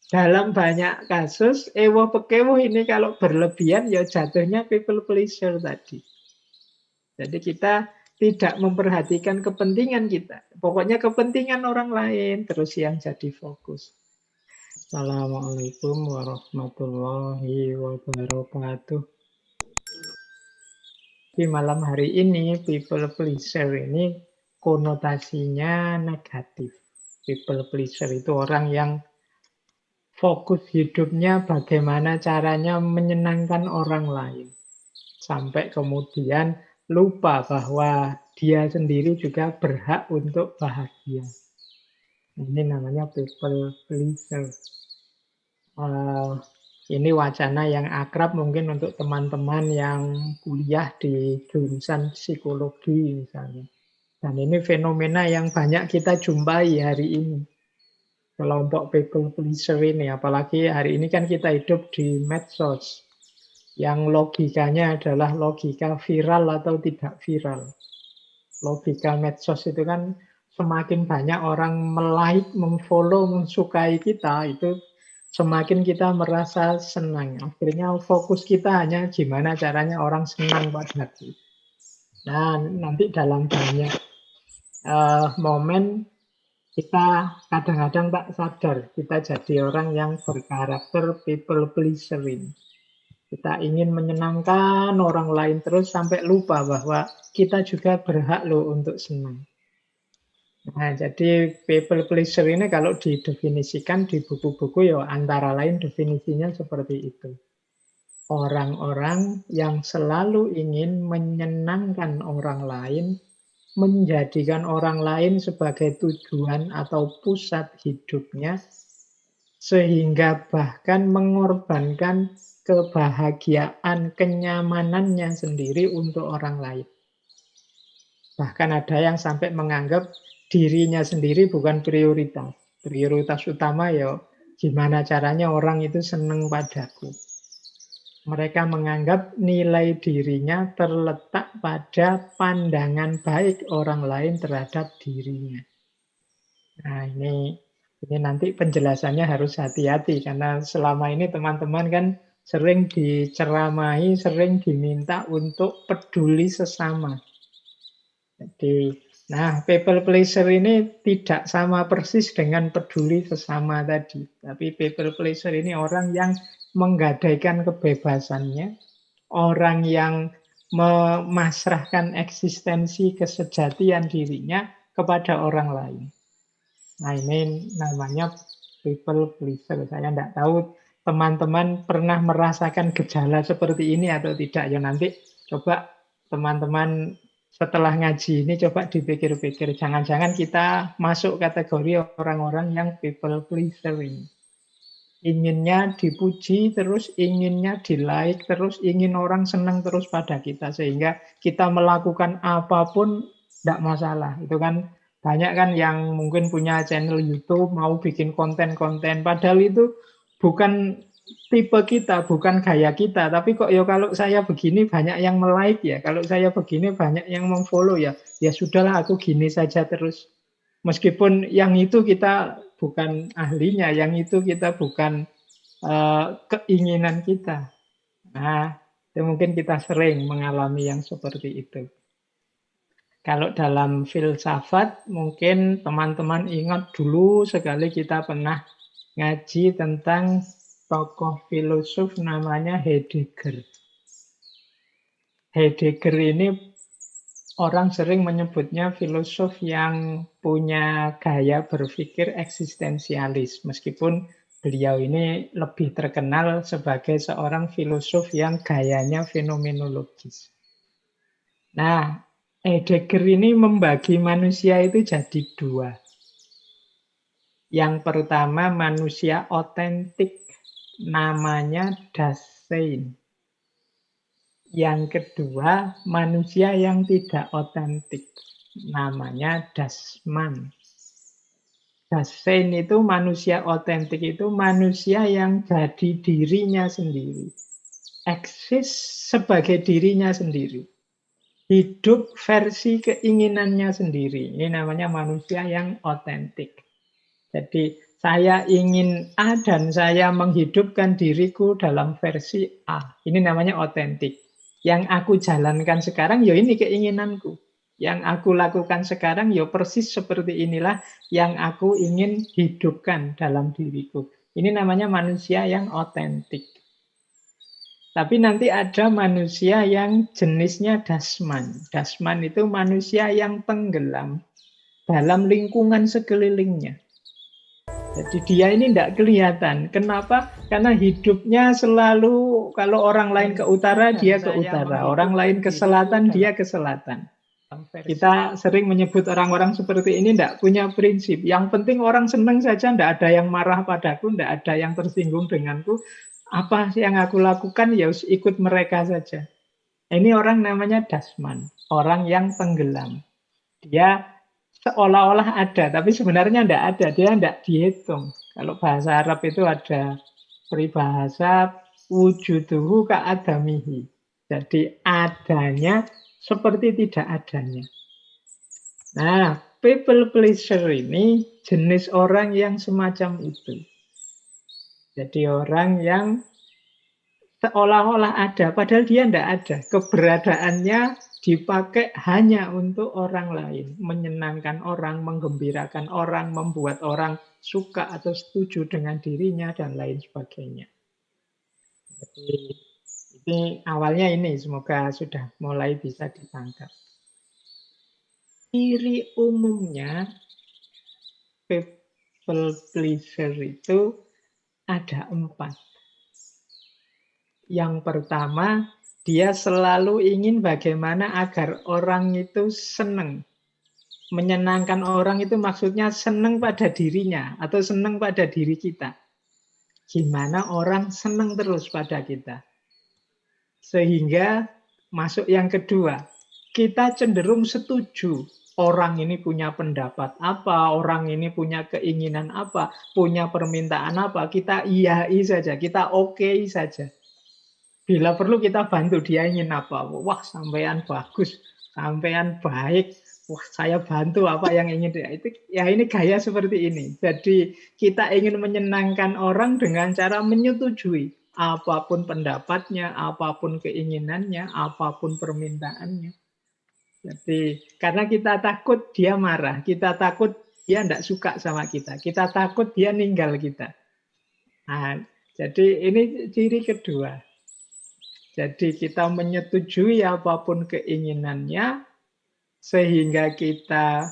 Dalam banyak kasus, ewo pekewo ini kalau berlebihan ya jatuhnya people pleasure tadi. Jadi kita tidak memperhatikan kepentingan kita. Pokoknya kepentingan orang lain terus yang jadi fokus. Assalamualaikum warahmatullahi wabarakatuh. Di malam hari ini, people pleaser ini konotasinya negatif. People pleaser itu orang yang fokus hidupnya bagaimana caranya menyenangkan orang lain. Sampai kemudian lupa bahwa dia sendiri juga berhak untuk bahagia. Ini namanya people pleaser. Uh, ini wacana yang akrab mungkin untuk teman-teman yang kuliah di jurusan psikologi misalnya. Dan ini fenomena yang banyak kita jumpai hari ini. Kelompok people pleaser ini, apalagi hari ini kan kita hidup di medsos. Yang logikanya adalah logika viral atau tidak viral. Logika medsos itu kan semakin banyak orang melike, memfollow, mensukai kita, itu semakin kita merasa senang. Akhirnya fokus kita hanya gimana caranya orang senang padaku. Nah, nanti dalam banyak momen kita kadang-kadang tak sadar kita jadi orang yang berkarakter people pleasering. Kita ingin menyenangkan orang lain terus sampai lupa bahwa kita juga berhak loh untuk senang. Nah, jadi people pleaser ini kalau didefinisikan di buku-buku ya antara lain definisinya seperti itu. Orang-orang yang selalu ingin menyenangkan orang lain, menjadikan orang lain sebagai tujuan atau pusat hidupnya, sehingga bahkan mengorbankan kebahagiaan, kenyamanannya sendiri untuk orang lain. Bahkan ada yang sampai menganggap dirinya sendiri bukan prioritas. Prioritas utama ya gimana caranya orang itu senang padaku. Mereka menganggap nilai dirinya terletak pada pandangan baik orang lain terhadap dirinya. Nah, ini nanti penjelasannya harus hati-hati karena selama ini teman-teman kan sering diceramahi, sering diminta untuk peduli sesama. Jadi, nah people pleaser ini tidak sama persis dengan peduli sesama tadi. Tapi people pleaser ini orang yang menggadaikan kebebasannya, orang yang memasrahkan eksistensi kesejatian dirinya kepada orang lain. Nah ini namanya people pleaser. Saya tidak tahu teman-teman pernah merasakan gejala seperti ini atau tidak. Ya nanti coba teman-teman setelah ngaji ini coba dipikir-pikir. Jangan-jangan kita masuk kategori orang-orang yang people pleaser ini. Inginnya dipuji, terus inginnya di-like, terus ingin orang senang terus pada kita. Sehingga kita melakukan apapun tidak masalah. Itu kan banyak kan yang mungkin punya channel YouTube, mau bikin konten-konten. Padahal itu bukan tipe kita, bukan gaya kita. Tapi kok ya kalau saya begini banyak yang like ya. Kalau saya begini banyak yang memfollow ya. Ya sudahlah aku gini saja terus. Meskipun yang itu kita bukan ahlinya, yang itu kita bukan keinginan kita. Nah, itu mungkin kita sering mengalami yang seperti itu. Kalau dalam filsafat, mungkin teman-teman ingat dulu sekali kita pernah ngaji tentang tokoh filosof namanya Heidegger. Heidegger ini orang sering menyebutnya filosof yang punya gaya berpikir eksistensialis. Meskipun beliau ini lebih terkenal sebagai seorang filosof yang gayanya fenomenologis. Nah, Heidegger ini membagi manusia itu jadi dua. Yang pertama manusia otentik, namanya Dasein. Yang kedua manusia yang tidak otentik, namanya Dasman. Dasein itu manusia otentik itu manusia yang jadi dirinya sendiri. Eksis sebagai dirinya sendiri. Hidup versi keinginannya sendiri. Ini namanya manusia yang otentik. Jadi Saya ingin A dan saya menghidupkan diriku dalam versi A. Ini namanya otentik. Yang aku jalankan sekarang, ya ini keinginanku. Yang aku lakukan sekarang, ya persis seperti inilah yang aku ingin hidupkan dalam diriku. Ini namanya manusia yang otentik. Tapi nanti ada manusia yang jenisnya dasman. Dasman itu manusia yang tenggelam dalam lingkungan sekelilingnya. Jadi dia ini tidak kelihatan. Kenapa? Karena hidupnya selalu, kalau orang lain ke utara, dia ke utara. Orang lain ke selatan, dia ke selatan. Kita sering menyebut orang-orang seperti ini tidak punya prinsip. Yang penting orang senang saja, tidak ada yang marah padaku, tidak ada yang tersinggung denganku. Apa yang aku lakukan, ya ikut mereka saja. Ini orang namanya dasman, orang yang tenggelam. Dia seolah-olah ada, tapi sebenarnya tidak ada. Dia tidak dihitung. Kalau bahasa Arab itu ada peribahasa wujuduhu ka'adamihi. Jadi adanya seperti tidak adanya. Nah, people pleaser ini jenis orang yang semacam itu. Jadi orang yang seolah-olah ada, padahal dia tidak ada. Keberadaannya dipakai hanya untuk orang lain, menyenangkan orang, menggembirakan orang, membuat orang suka atau setuju dengan dirinya, dan lain sebagainya. Jadi, ini awalnya ini, semoga sudah mulai bisa ditangkap. Ciri umumnya people pleaser itu ada 4. Yang pertama, dia selalu ingin bagaimana agar orang itu senang. Menyenangkan orang itu maksudnya senang pada dirinya atau senang pada diri kita. Gimana orang senang terus pada kita. Sehingga masuk yang kedua, kita cenderung setuju. Orang ini punya pendapat apa, orang ini punya keinginan apa, punya permintaan apa, kita iyai saja, kita oke saja. Bila perlu kita bantu, dia ingin apa. Wah, sampean bagus, sampean baik. Wah, saya bantu apa yang ingin dia. Itu ya ini gaya seperti ini. Jadi kita ingin menyenangkan orang dengan cara menyetujui apapun pendapatnya, apapun keinginannya, apapun permintaannya. Jadi karena kita takut dia marah, kita takut dia tidak suka sama kita takut dia ninggal kita. Nah, jadi ini ciri kedua. Jadi kita menyetujui apapun keinginannya, sehingga kita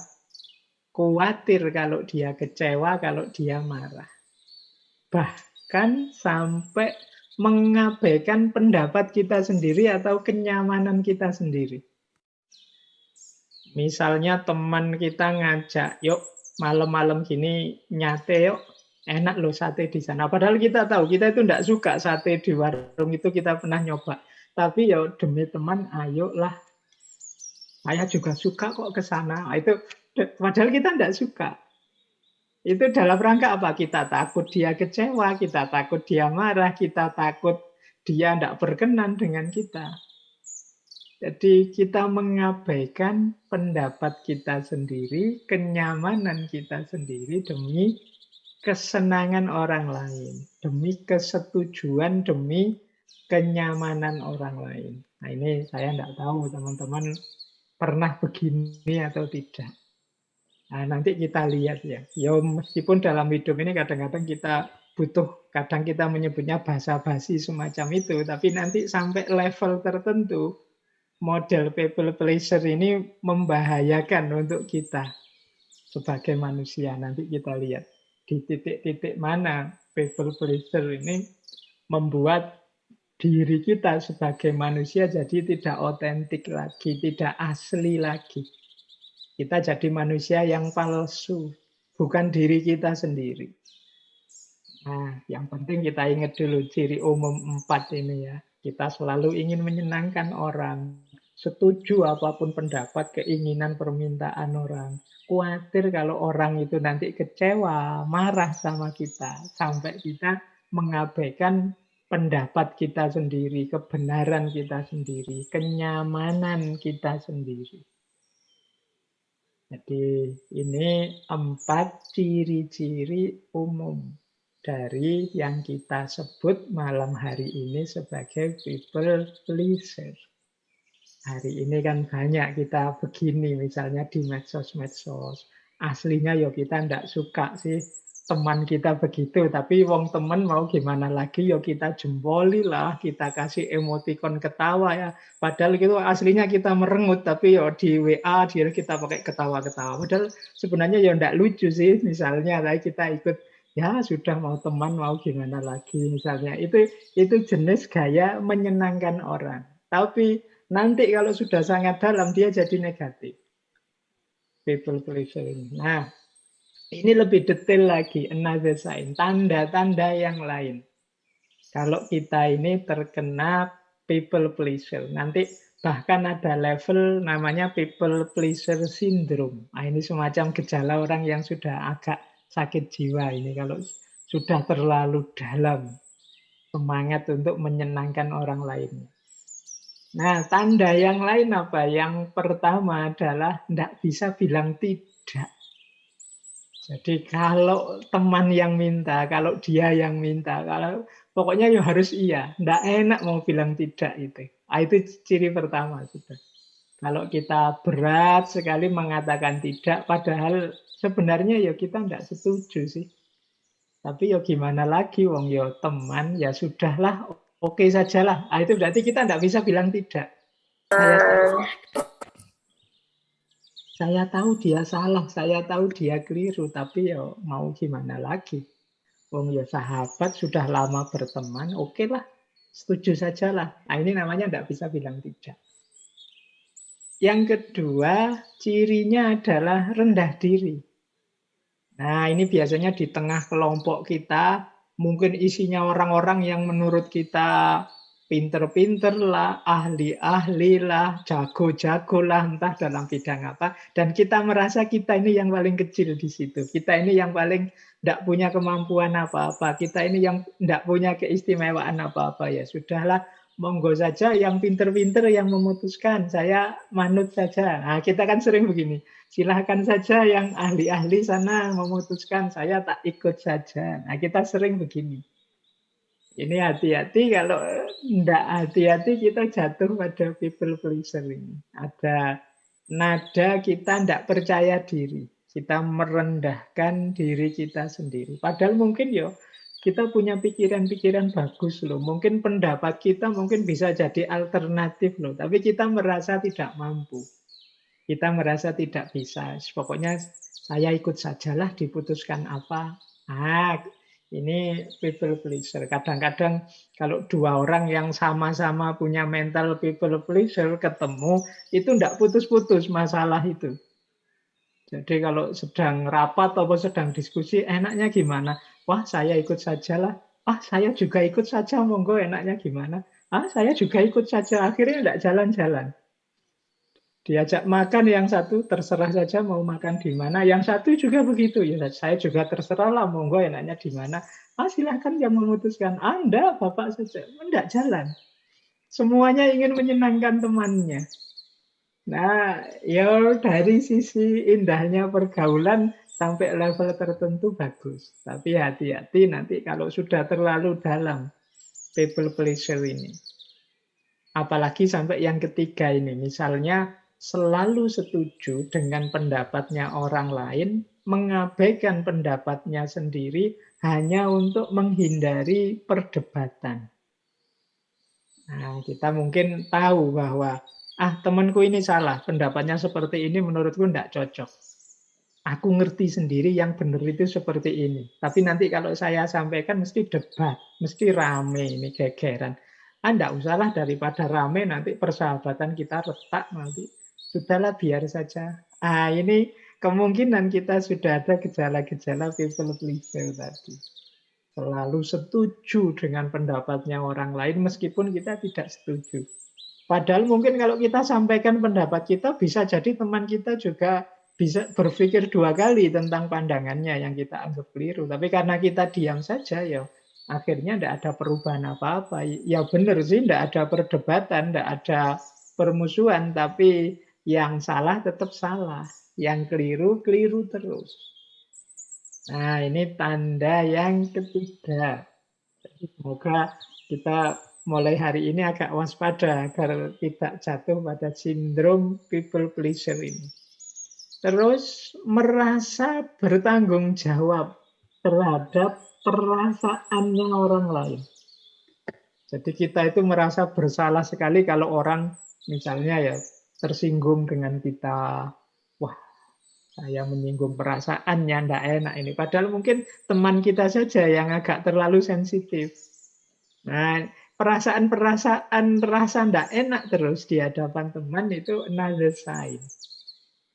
khawatir kalau dia kecewa, kalau dia marah. Bahkan sampai mengabaikan pendapat kita sendiri atau kenyamanan kita sendiri. Misalnya teman kita ngajak, yuk malam-malam gini nyate yuk, enak loh sate di sana. Padahal kita tahu, kita itu tidak suka sate di warung itu, kita pernah nyoba. Tapi ya demi teman, ayolah. Saya juga suka kok ke sana. Itu padahal kita tidak suka. Itu dalam rangka apa? Kita takut dia kecewa, kita takut dia marah, kita takut dia tidak berkenan dengan kita. Jadi kita mengabaikan pendapat kita sendiri, kenyamanan kita sendiri demi kesenangan orang lain, demi kesetujuan, demi kenyamanan orang lain. Nah ini saya tidak tahu teman-teman pernah begini atau tidak. Nah nanti kita lihat ya. Ya meskipun dalam hidup ini kadang-kadang kita butuh, kadang kita menyebutnya basa-basi semacam itu, tapi nanti sampai level tertentu, model people pleaser ini membahayakan untuk kita sebagai manusia. Nanti kita lihat di titik-titik mana people pleaser ini membuat diri kita sebagai manusia jadi tidak otentik lagi, tidak asli lagi. Kita jadi manusia yang palsu, bukan diri kita sendiri. Nah, yang penting kita ingat dulu ciri umum 4 ini ya. Kita selalu ingin menyenangkan orang, setuju apapun pendapat, keinginan, permintaan orang. Khawatir kalau orang itu nanti kecewa, marah sama kita. Sampai kita mengabaikan pendapat kita sendiri, kebenaran kita sendiri, kenyamanan kita sendiri. Jadi ini 4 ciri-ciri umum dari yang kita sebut malam hari ini sebagai people pleaser. Hari ini kan banyak kita begini, misalnya di medsos-medsos. Aslinya ya kita ndak suka sih teman kita begitu, tapi wong temen mau gimana lagi ya kita jempoli lah, kita kasih emoticon ketawa ya. Padahal gitu aslinya kita merengut, tapi ya di WA dia kita pakai ketawa-ketawa. Padahal sebenarnya ya ndak lucu sih, misalnya tapi kita ikut ya sudah mau teman mau gimana lagi misalnya. Itu jenis gaya menyenangkan orang. Tapi nanti kalau sudah sangat dalam dia jadi negatif. People pleasure ini. Nah, ini lebih detail lagi. Another sign. Tanda-tanda yang lain. Kalau kita ini terkena people pleasure. Nanti bahkan ada level namanya people pleasure syndrome. Nah, ini semacam gejala orang yang sudah agak sakit jiwa ini. Kalau sudah terlalu dalam semangat untuk menyenangkan orang lain. Nah, tanda yang lain apa? Yang pertama adalah tidak bisa bilang tidak. Jadi kalau teman yang minta, kalau dia yang minta, kalau pokoknya ya harus iya. Tidak enak mau bilang tidak itu. Ah, itu ciri pertama sudah. Kalau kita berat sekali mengatakan tidak, padahal sebenarnya ya kita tidak setuju sih. Tapi ya gimana lagi, wong ya teman, ya sudahlah, oke sajalah. Ah, itu berarti kita tidak bisa bilang tidak. Saya Saya tahu dia salah, saya tahu dia keliru, tapi ya mau gimana lagi. Wong ya sahabat sudah lama berteman, oke lah, setuju sajalah. Nah ini namanya tidak bisa bilang tidak. Yang kedua, cirinya adalah rendah diri. Nah ini biasanya di tengah kelompok kita, mungkin isinya orang-orang yang menurut kita pinter-pinter lah, ahli-ahli lah, jago-jago lah, entah dalam bidang apa. Dan kita merasa kita ini yang paling kecil di situ. Kita ini yang paling tidak punya kemampuan apa-apa. Kita ini yang tidak punya keistimewaan apa-apa. Ya sudahlah, monggo saja yang pinter-pinter yang memutuskan. Saya manut saja. Nah, kita kan sering begini. Silahkan saja yang ahli-ahli sana memutuskan. Saya tak ikut saja. Nah, kita sering begini. Ini hati-hati kalau tidak hati-hati kita jatuh pada people pleaser ini. Ada nada kita tidak percaya diri. Kita merendahkan diri kita sendiri. Padahal mungkin ya kita punya pikiran-pikiran bagus loh. Mungkin pendapat kita mungkin bisa jadi alternatif loh. Tapi kita merasa tidak mampu. Kita merasa tidak bisa. Pokoknya saya ikut sajalah diputuskan apa. Ah, ini people pleaser. Kadang-kadang kalau dua orang yang sama-sama punya mental people pleaser ketemu, itu tidak putus-putus masalah itu. Jadi kalau sedang rapat atau sedang diskusi, enaknya gimana? Wah, saya ikut sajalah. Ah, saya juga ikut saja, monggo enaknya gimana? Ah, saya juga ikut saja. Akhirnya tidak jalan-jalan. Diajak makan yang satu terserah saja mau makan di mana. Yang satu juga begitu. Ya saya juga terserah lah monggo enaknya di mana. Ah silahkan yang memutuskan. Anda Bapak saja. Tidak jalan. Semuanya ingin menyenangkan temannya. Nah, ya dari sisi indahnya pergaulan sampai level tertentu bagus. Tapi hati-hati nanti kalau sudah terlalu dalam people pleasure ini. Apalagi sampai yang ketiga ini, misalnya selalu setuju dengan pendapatnya orang lain, mengabaikan pendapatnya sendiri hanya untuk menghindari perdebatan. Nah, kita mungkin tahu bahwa temanku ini salah, pendapatnya seperti ini menurutku tidak cocok. Aku ngerti sendiri yang benar itu seperti ini. Tapi nanti kalau saya sampaikan mesti debat, mesti rame ini gegeran. Tidak usahlah daripada rame nanti persahabatan kita retak nanti. Sudahlah biar saja. Ini kemungkinan kita sudah ada gejala-gejala people pleaser tadi. Selalu setuju dengan pendapatnya orang lain meskipun kita tidak setuju. Padahal mungkin kalau kita sampaikan pendapat kita bisa jadi teman kita juga bisa berpikir dua kali tentang pandangannya yang kita anggap keliru. Tapi karena kita diam saja ya akhirnya tidak ada perubahan apa-apa. Ya benar sih tidak ada perdebatan, tidak ada permusuhan, tapi yang salah tetap salah. Yang keliru, keliru terus. Nah, ini tanda yang ketiga. Jadi semoga kita mulai hari ini agak waspada agar tidak jatuh pada sindrom people pleaser ini. Terus merasa bertanggung jawab terhadap perasaannya orang lain. Jadi kita itu merasa bersalah sekali kalau orang misalnya ya tersinggung dengan kita. Wah, saya menyinggung perasaannya, ndak enak ini. Padahal mungkin teman kita saja yang agak terlalu sensitif. Nah, perasaan-perasaan rasa ndak enak terus di hadapan teman itu another sign.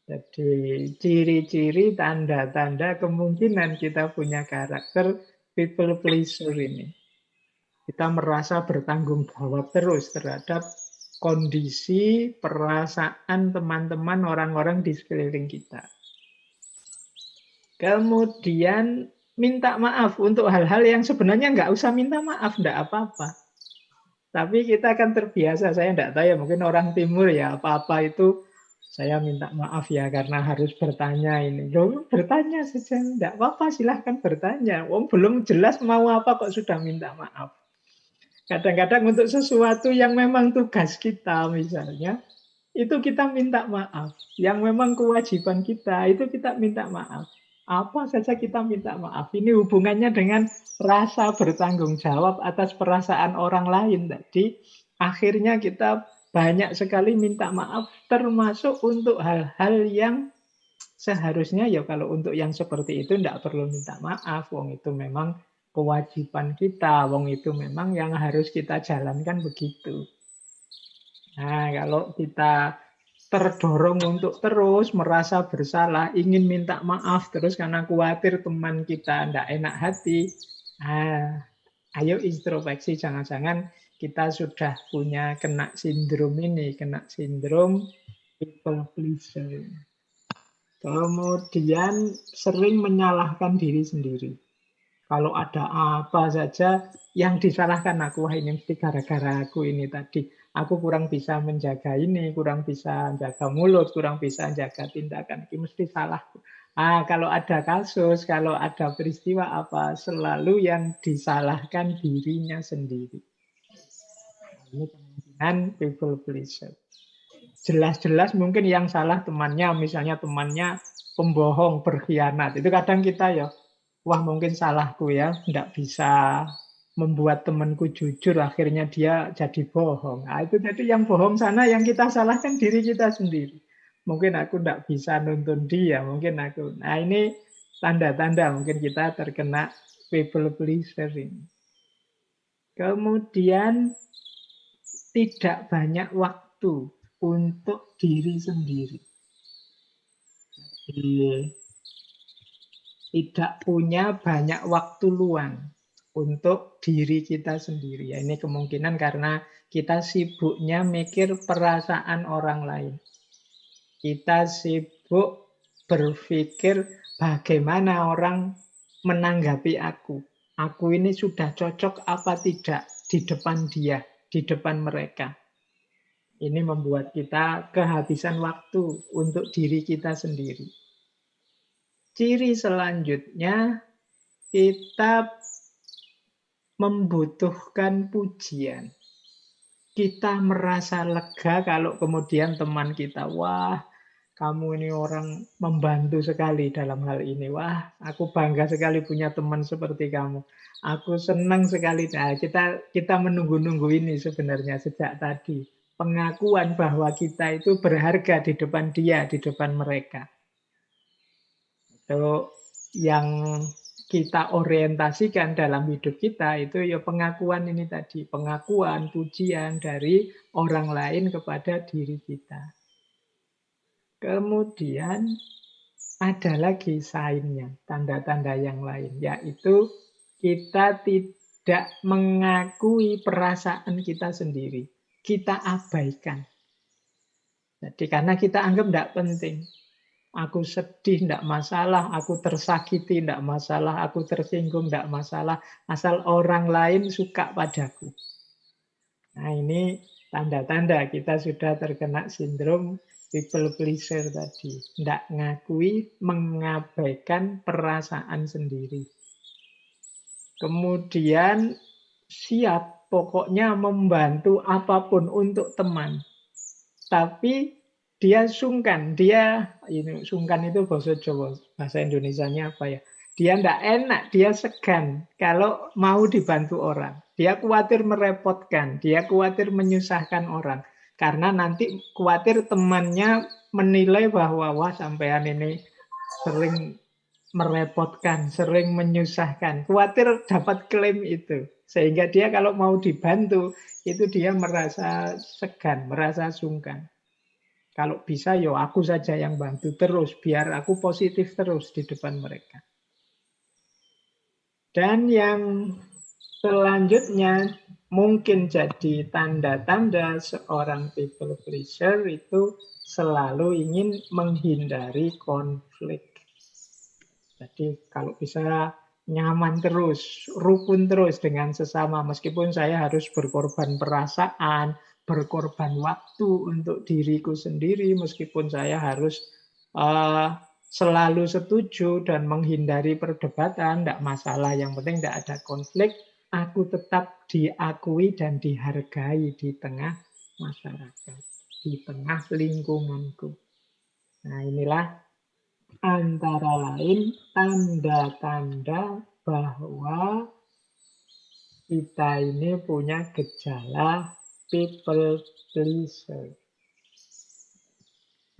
Jadi ciri-ciri tanda-tanda kemungkinan kita punya karakter people pleaser ini. Kita merasa bertanggung jawab terus terhadap kondisi, perasaan teman-teman, orang-orang di sekeliling kita. Kemudian minta maaf untuk hal-hal yang sebenarnya nggak usah minta maaf, nggak apa-apa. Tapi kita akan terbiasa, saya nggak tahu ya, mungkin orang timur ya, apa-apa itu saya minta maaf ya karena harus bertanya ini. Loh, bertanya saja, nggak apa-apa, silahkan bertanya. Wong belum jelas mau apa kok sudah minta maaf. Kadang-kadang untuk sesuatu yang memang tugas kita misalnya, itu kita minta maaf. Yang memang kewajiban kita, itu kita minta maaf. Apa saja kita minta maaf. Ini hubungannya dengan rasa bertanggung jawab atas perasaan orang lain tadi. Akhirnya kita banyak sekali minta maaf, termasuk untuk hal-hal yang seharusnya ya kalau untuk yang seperti itu tidak perlu minta maaf. Wong itu memang kewajiban kita. Wong itu memang yang harus kita jalankan begitu. Nah, kalau kita terdorong untuk terus merasa bersalah, ingin minta maaf terus karena khawatir teman kita tidak enak hati. Nah, ayo introspeksi, jangan-jangan kita sudah punya kena sindrom ini, kena sindrom people pleaser. Kemudian sering menyalahkan diri sendiri. Kalau ada apa saja yang disalahkan aku, wah ini mesti gara-gara aku ini tadi. Aku kurang bisa menjaga ini, kurang bisa jaga mulut, kurang bisa jaga tindakan. Ini mesti salahku. Kalau ada kasus, kalau ada peristiwa apa, selalu yang disalahkan dirinya sendiri. Ini kemungkinan people pleaser. Jelas-jelas mungkin yang salah temannya, misalnya temannya pembohong, berkhianat. Itu kadang kita ya, wah mungkin salahku ya, tidak bisa membuat temanku jujur, akhirnya dia jadi bohong. Nah, itu jadi yang bohong sana yang kita salahkan diri kita sendiri. Mungkin aku tidak bisa nuntun dia, mungkin aku. Nah ini tanda-tanda mungkin kita terkena people pleaser ini. Kemudian tidak banyak waktu untuk diri sendiri. Jadi, tidak punya banyak waktu luang untuk diri kita sendiri. Ya, ini kemungkinan karena kita sibuknya mikir perasaan orang lain. Kita sibuk berpikir bagaimana orang menanggapi aku. Aku ini sudah cocok apa tidak di depan dia, di depan mereka. Ini membuat kita kehabisan waktu untuk diri kita sendiri. Ciri selanjutnya, kita membutuhkan pujian. Kita merasa lega kalau kemudian teman kita, wah kamu ini orang membantu sekali dalam hal ini. Wah, aku bangga sekali punya teman seperti kamu. Aku senang sekali. Nah, kita menunggu-nunggu ini sebenarnya sejak tadi. Pengakuan bahwa kita itu berharga di depan dia, di depan mereka. Itu yang kita orientasikan dalam hidup kita itu ya pengakuan ini tadi, pengakuan, pujian dari orang lain kepada diri kita. Kemudian ada lagi sign-nya, tanda-tanda yang lain, yaitu kita tidak mengakui perasaan kita sendiri. Kita abaikan. Jadi karena kita anggap tidak penting. Aku sedih, tidak masalah. Aku tersakiti, tidak masalah. Aku tersinggung, tidak masalah. Asal orang lain suka padaku. Nah ini tanda-tanda kita sudah terkena sindrom people pleaser tadi. Tidak ngakui, mengabaikan perasaan sendiri. Kemudian siap pokoknya membantu apapun untuk teman. Tapi dia sungkan, ini sungkan itu bahasa Jawa, bahasa Indonesianya apa ya? Dia tidak enak, dia segan kalau mau dibantu orang. Dia khawatir merepotkan, dia khawatir menyusahkan orang. Karena nanti khawatir temannya menilai bahwa wah sampean ini sering merepotkan, sering menyusahkan. Khawatir dapat klaim itu. Sehingga dia kalau mau dibantu, itu dia merasa segan, merasa sungkan. Kalau bisa, yo aku saja yang bantu terus, biar aku positif terus di depan mereka. Dan yang selanjutnya mungkin jadi tanda-tanda seorang people pleaser itu selalu ingin menghindari konflik. Jadi kalau bisa nyaman terus, rukun terus dengan sesama, meskipun saya harus berkorban perasaan, berkorban waktu untuk diriku sendiri, meskipun saya harus selalu setuju dan menghindari perdebatan, tidak masalah. Yang penting tidak ada konflik, aku tetap diakui dan dihargai di tengah masyarakat, di tengah lingkunganku. Nah, inilah antara lain tanda-tanda bahwa kita ini punya gejala people pleaser.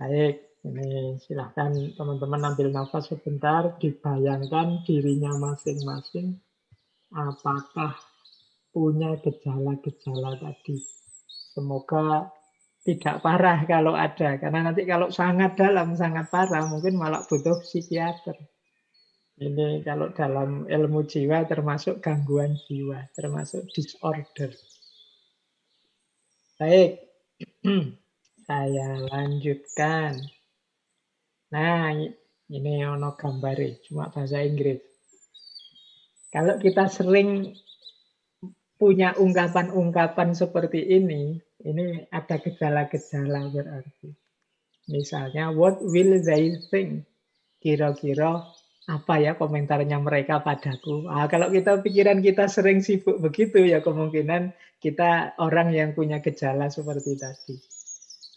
Baik, ini silahkan teman-teman ambil nafas sebentar, dibayangkan dirinya masing-masing apakah punya gejala-gejala tadi. Semoga tidak parah kalau ada, karena nanti kalau sangat dalam, sangat parah, mungkin malah butuh psikiater. Ini kalau dalam ilmu jiwa termasuk gangguan jiwa, termasuk disorder. Baik, saya lanjutkan. Nah, ini ono gambare, cuma bahasa Inggris. Kalau kita sering punya ungkapan-ungkapan seperti ini ada gejala-gejala berarti. Misalnya, what will they think? Kira-kira apa ya komentarnya mereka padaku? Kalau pikiran kita sering sibuk begitu, ya kemungkinan kita orang yang punya gejala seperti tadi.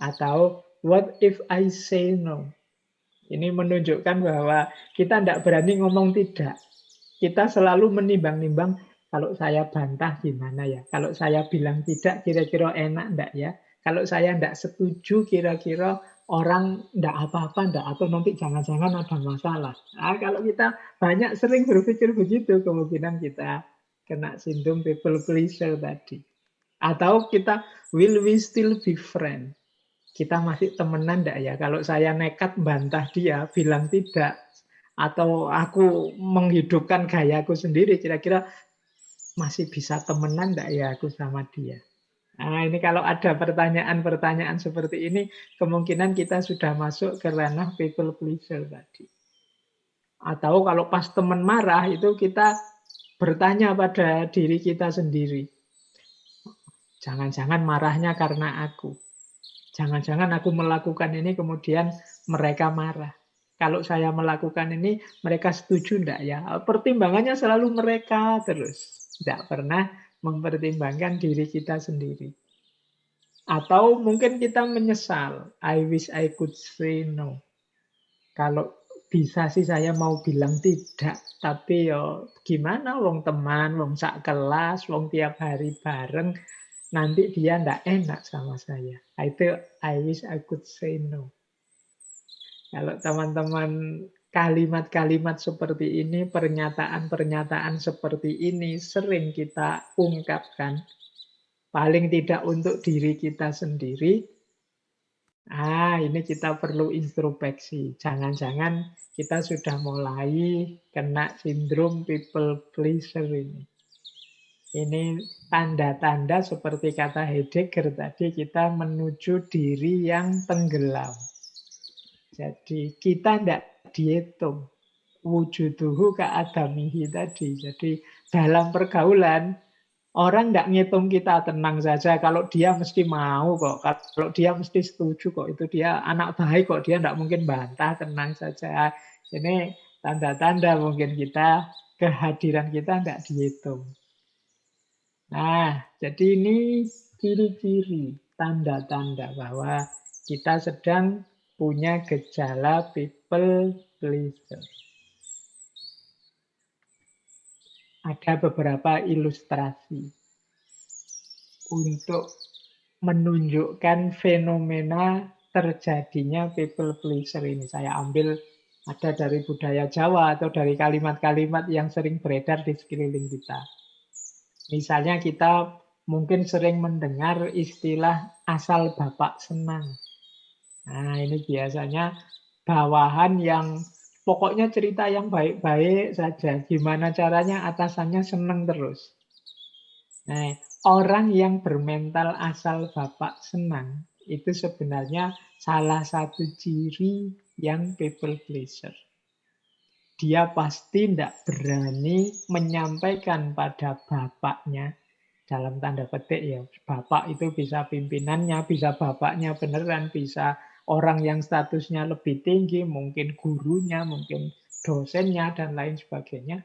Atau, what if I say no? Ini menunjukkan bahwa kita tidak berani ngomong tidak. Kita selalu menimbang-nimbang, kalau saya bantah gimana ya? Kalau saya bilang tidak, kira-kira enak enggak ya? Kalau saya enggak setuju, kira-kira orang enggak apa-apa, enggak, atau nanti jangan-jangan ada masalah. Kalau kita banyak sering berpikir begitu, kemungkinan kita kena sindrom people pleaser tadi. Atau kita, will we still be friends? Kita masih temenan enggak ya? Kalau saya nekat bantah dia, bilang tidak, atau aku menghidupkan gayaku sendiri, kira-kira masih bisa temenan enggak ya aku sama dia? Nah, ini kalau ada pertanyaan-pertanyaan seperti ini, kemungkinan kita sudah masuk ke ranah people pleaser tadi. Atau kalau pas teman marah, itu kita bertanya pada diri kita sendiri. Jangan-jangan marahnya karena aku. Jangan-jangan aku melakukan ini kemudian mereka marah. Kalau saya melakukan ini, mereka setuju enggak ya? Pertimbangannya selalu mereka terus. Tidak pernah mempertimbangkan diri kita sendiri. Atau mungkin kita menyesal. I wish I could say no. Kalau bisa sih saya mau bilang tidak. Tapi yo gimana wong teman, wong sak kelas, wong tiap hari bareng. Nanti dia ndak enak sama saya. Itu I wish I could say no. Kalau teman-teman kalimat-kalimat seperti ini, pernyataan-pernyataan seperti ini sering kita ungkapkan, paling tidak untuk diri kita sendiri, ini kita perlu introspeksi. Jangan-jangan kita sudah mulai kena sindrom people pleaser ini. Ini tanda-tanda seperti kata Heidegger tadi, kita menuju diri yang tenggelam. Jadi kita tidak dihitung. Wujuduhu ka'adamihi tadi. Jadi dalam pergaulan, Orang nggak ngitung kita, tenang saja. Kalau dia mesti mau kok. Kalau dia mesti setuju kok. Itu dia anak baik kok. Dia nggak mungkin bantah, tenang saja. Ini tanda-tanda mungkin kita, kehadiran kita nggak dihitung. Nah, jadi ini ciri-ciri, tanda-tanda bahwa kita sedang punya gejala people pleaser. Ada beberapa ilustrasi untuk menunjukkan fenomena terjadinya people pleaser ini. Saya ambil ada dari budaya Jawa atau dari kalimat-kalimat yang sering beredar di sekeliling kita. Misalnya kita mungkin sering mendengar istilah asal bapak senang. Nah, ini biasanya bawahan yang pokoknya cerita yang baik-baik saja. Gimana caranya atasannya senang terus. Nah, orang yang bermental asal bapak senang itu sebenarnya salah satu ciri yang people pleaser. Dia pasti tidak berani menyampaikan pada bapaknya, dalam tanda petik ya, bapak itu bisa pimpinannya, bisa bapaknya beneran, bisa orang yang statusnya lebih tinggi, mungkin gurunya, mungkin dosennya, dan lain sebagainya.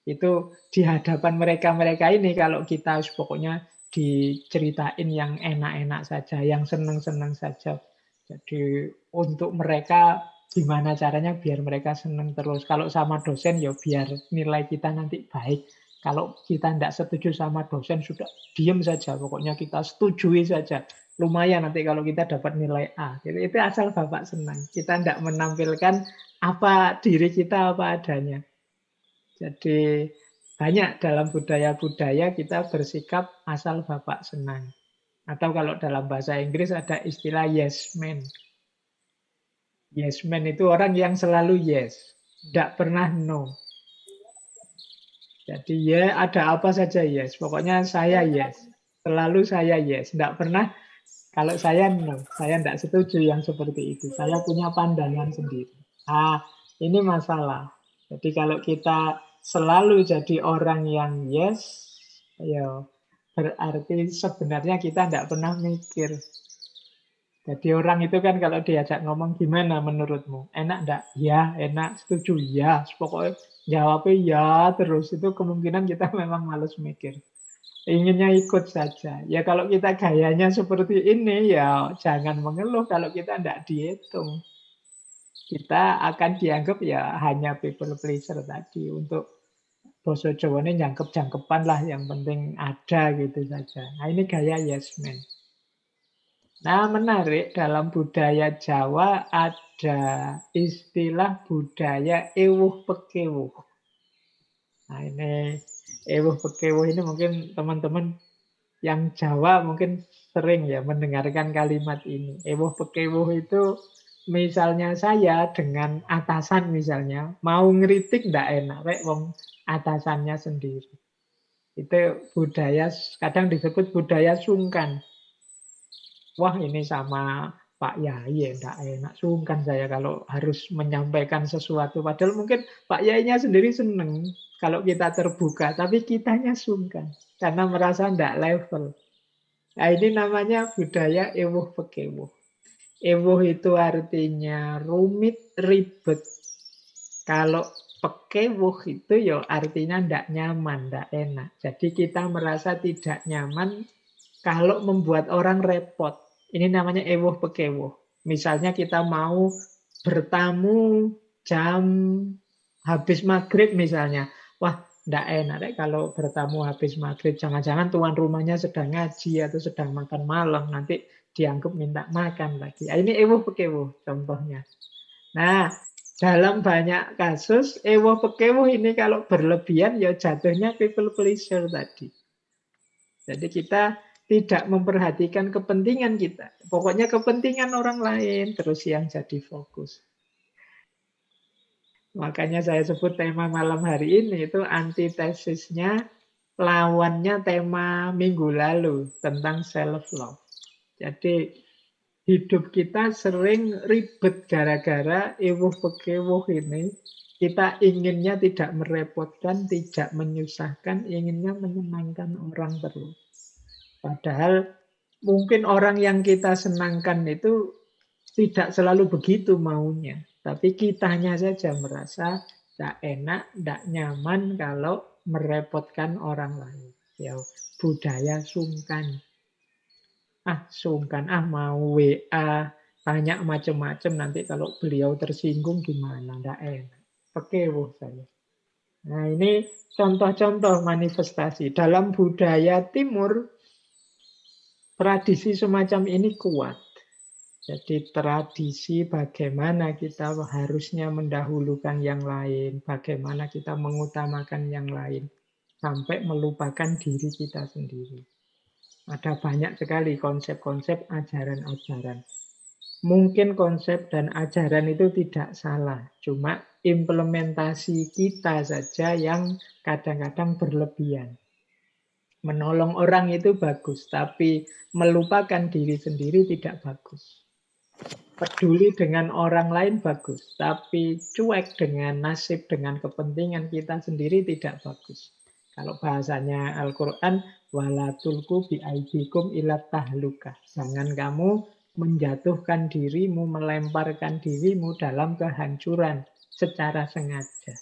Itu di hadapan mereka-mereka ini kalau kita pokoknya diceritain yang enak-enak saja, yang senang-senang saja. Jadi untuk mereka gimana caranya biar mereka senang terus. Kalau sama dosen ya biar nilai kita nanti baik. Kalau kita tidak setuju sama dosen sudah diam saja. Pokoknya kita setujui saja. Lumayan nanti kalau kita dapat nilai A. Jadi itu asal Bapak senang. Kita tidak menampilkan apa diri kita apa adanya. Jadi banyak dalam budaya-budaya kita bersikap asal bapak senang. Atau kalau dalam bahasa Inggris ada istilah yes man. Yes man itu orang yang selalu yes. Tidak pernah no. Jadi ya ada apa saja yes. Pokoknya saya yes. Selalu saya yes. Tidak pernah kalau saya no. Saya tidak setuju yang seperti itu. Saya punya pandangan sendiri. Ah, ini masalah. Jadi kalau kita selalu jadi orang yang yes, ya berarti sebenarnya kita tidak pernah mikir. Jadi orang itu kan kalau diajak ngomong gimana menurutmu? Enak enggak? Ya, enak. Setuju? Ya. Pokoknya jawabnya ya terus. Itu kemungkinan kita memang males mikir. Inginnya ikut saja. Ya kalau kita gayanya seperti ini ya jangan mengeluh kalau kita tidak dihitung. Kita akan dianggap ya hanya people pleaser tadi untuk Boso Jawa ini jangkep-jangkepan lah, yang penting ada gitu saja. Nah ini gaya yes man. Nah menarik, dalam budaya Jawa ada istilah budaya ewuh pekewuh. Nah ini ewuh pekewuh ini mungkin teman-teman yang Jawa mungkin sering ya mendengarkan kalimat ini. Ewuh pekewuh itu misalnya saya dengan atasan misalnya mau ngeritik ndak enak, rek wong atasannya sendiri. Itu budaya, kadang disebut budaya sungkan. Wah ini sama Pak Yai ya, enggak enak. Sungkan saya kalau harus menyampaikan sesuatu. Padahal mungkin Pak Yainya sendiri seneng kalau kita terbuka. Tapi kitanya sungkan. Karena merasa enggak level. Nah ini namanya budaya ewuh pekewuh. Ewuh itu artinya rumit, ribet. Kalau pekewuh itu ya artinya ndak nyaman, ndak enak. Jadi kita merasa tidak nyaman kalau membuat orang repot. Ini namanya ewuh pekewuh. Misalnya kita mau bertamu jam habis maghrib misalnya. Wah, ndak enak deh kalau bertamu habis maghrib. Jangan-jangan tuan rumahnya sedang ngaji atau sedang makan malam. Nanti dianggap minta makan lagi. Nah, ini ewuh pekewuh contohnya. Nah, dalam banyak kasus, ewuh pekewuh ini kalau berlebihan ya jatuhnya people pleaser tadi. Jadi kita tidak memperhatikan kepentingan kita. Pokoknya kepentingan orang lain terus yang jadi fokus. Makanya saya sebut tema malam hari ini itu antitesisnya, lawannya tema minggu lalu tentang self-love. Jadi hidup kita sering ribet gara-gara ewuh pekewuh ini. Kita inginnya tidak merepotkan, tidak menyusahkan, inginnya menyenangkan orang terus. Padahal mungkin orang yang kita senangkan itu tidak selalu begitu maunya. Tapi kitanya saja merasa tidak enak, tidak nyaman kalau merepotkan orang lain. Ya, budaya sungkan. Sungkan, mau WA, tanya macam-macam, nanti kalau beliau tersinggung gimana, tidak enak. Pekewoh saya. Nah, ini contoh-contoh manifestasi. Dalam budaya timur, tradisi semacam ini kuat. Jadi tradisi bagaimana kita harusnya mendahulukan yang lain, bagaimana kita mengutamakan yang lain, sampai melupakan diri kita sendiri. Ada banyak sekali konsep-konsep ajaran-ajaran. Mungkin konsep dan ajaran itu tidak salah, cuma implementasi kita saja yang kadang-kadang berlebihan. Menolong orang itu bagus, tapi melupakan diri sendiri tidak bagus. Peduli dengan orang lain bagus, tapi cuek dengan nasib, dengan kepentingan kita sendiri tidak bagus. Kalau bahasanya Al-Quran, wala tulku bi'aidikum ila tahluka. Jangan kamu menjatuhkan dirimu, melemparkan dirimu dalam kehancuran secara sengaja.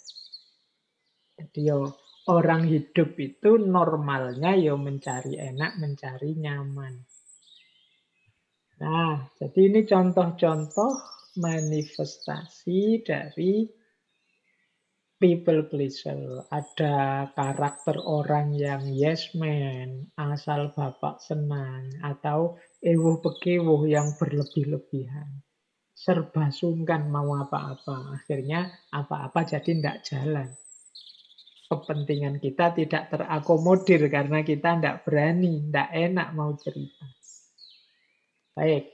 Jadi orang hidup itu normalnya mencari enak, mencari nyaman. Nah, jadi ini contoh-contoh manifestasi dari people pleaser. Ada karakter orang yang yes man, asal bapak senang, atau ewuh pekewuh yang berlebih-lebihan. Serba sungkan mau apa-apa. Akhirnya apa-apa jadi tidak jalan. Kepentingan kita tidak terakomodir karena kita tidak berani, tidak enak mau cerita. Baik.